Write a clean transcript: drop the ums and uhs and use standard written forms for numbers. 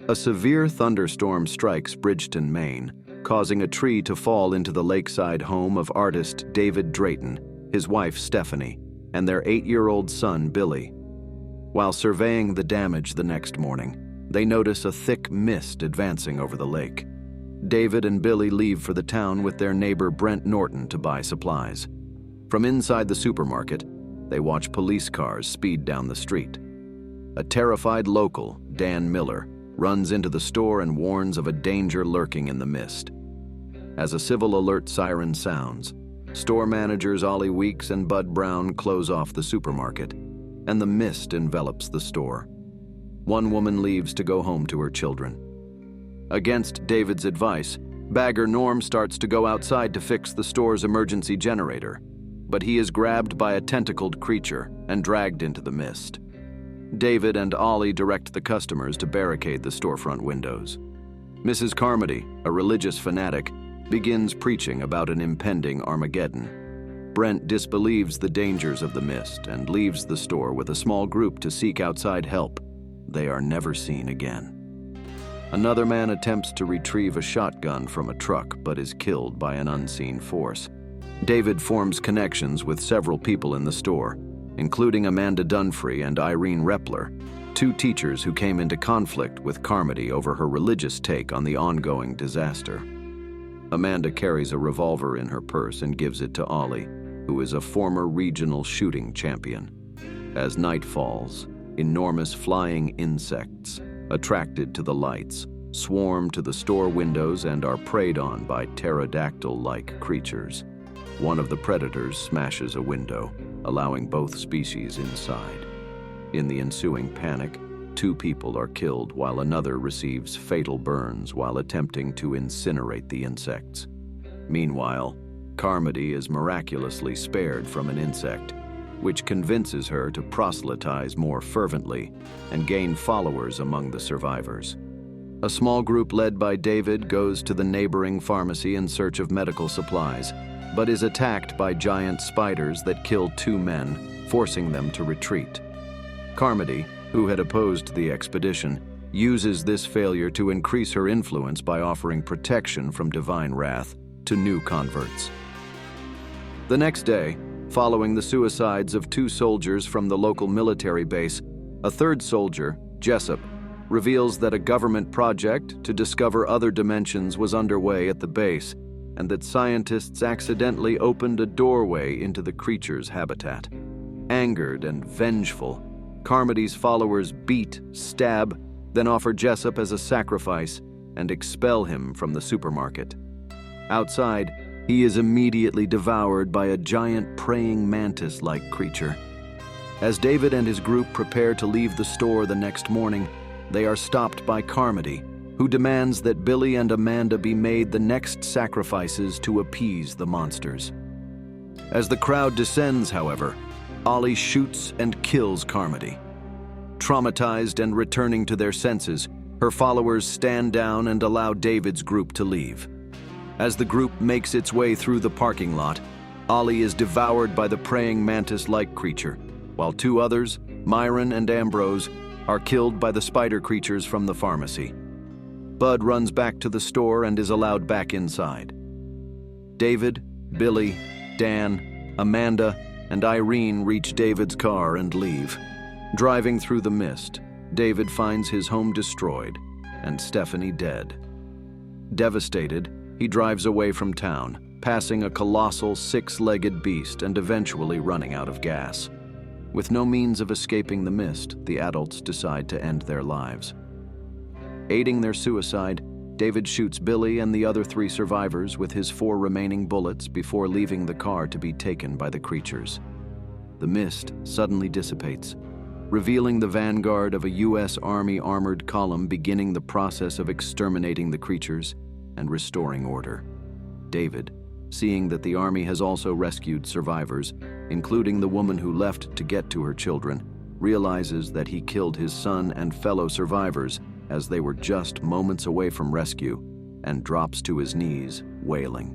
A severe thunderstorm strikes Bridgeton, Maine, causing a tree to fall into the lakeside home of artist David Drayton, his wife Stephanie, and their 8-year-old son Billy. While surveying the damage the next morning, they notice a thick mist advancing over the lake. David and Billy leave for the town with their neighbor Brent Norton to buy supplies. From inside the supermarket, they watch police cars speed down the street. A terrified local, Dan Miller, runs into the store and warns of a danger lurking in the mist. As a civil alert siren sounds, store managers Ollie Weeks and Bud Brown close off the supermarket, and the mist envelops the store. One woman leaves to go home to her children. Against David's advice, bagger Norm starts to go outside to fix the store's emergency generator, but he is grabbed by a tentacled creature and dragged into the mist. David and Ollie direct the customers to barricade the storefront windows. Mrs. Carmody, a religious fanatic, begins preaching about an impending Armageddon. Brent disbelieves the dangers of the mist and leaves the store with a small group to seek outside help. They are never seen again. Another man attempts to retrieve a shotgun from a truck but is killed by an unseen force. David forms connections with several people in the store, including Amanda Dunfrey and Irene Repler, 2 teachers who came into conflict with Carmody over her religious take on the ongoing disaster. Amanda carries a revolver in her purse and gives it to Ollie, who is a former regional shooting champion. As night falls, enormous flying insects, attracted to the lights, swarm to the store windows and are preyed on by pterodactyl-like creatures. One of the predators smashes a window, allowing both species inside. In the ensuing panic, 2 people are killed while another receives fatal burns while attempting to incinerate the insects. Meanwhile, Carmody is miraculously spared from an insect, which convinces her to proselytize more fervently and gain followers among the survivors. A small group led by David goes to the neighboring pharmacy in search of medical supplies, but is attacked by giant spiders that kill 2 men, forcing them to retreat. Carmody, who had opposed the expedition, uses this failure to increase her influence by offering protection from divine wrath to new converts. The next day, following the suicides of 2 soldiers from the local military base, a 3rd soldier, Jessup, reveals that a government project to discover other dimensions was underway at the base, and that scientists accidentally opened a doorway into the creature's habitat. Angered and vengeful, Carmody's followers beat, stab, then offer Jessup as a sacrifice and expel him from the supermarket. Outside, he is immediately devoured by a giant praying mantis-like creature. As David and his group prepare to leave the store the next morning, they are stopped by Carmody, who demands that Billy and Amanda be made the next sacrifices to appease the monsters. As the crowd descends, however, Ollie shoots and kills Carmody. Traumatized and returning to their senses, her followers stand down and allow David's group to leave. As the group makes its way through the parking lot, Ollie is devoured by the praying mantis-like creature, while 2 others, Myron and Ambrose, are killed by the spider creatures from the pharmacy. Bud runs back to the store and is allowed back inside. David, Billy, Dan, Amanda, and Irene reach David's car and leave. Driving through the mist, David finds his home destroyed and Stephanie dead. Devastated, he drives away from town, passing a colossal 6-legged beast and eventually running out of gas. With no means of escaping the mist, the adults decide to end their lives. Aiding their suicide, David shoots Billy and the other 3 survivors with his 4 remaining bullets before leaving the car to be taken by the creatures. The mist suddenly dissipates, revealing the vanguard of a U.S. Army armored column beginning the process of exterminating the creatures and restoring order. David, seeing that the Army has also rescued survivors, including the woman who left to get to her children, realizes that he killed his son and fellow survivors as they were just moments away from rescue, and drops to his knees, wailing.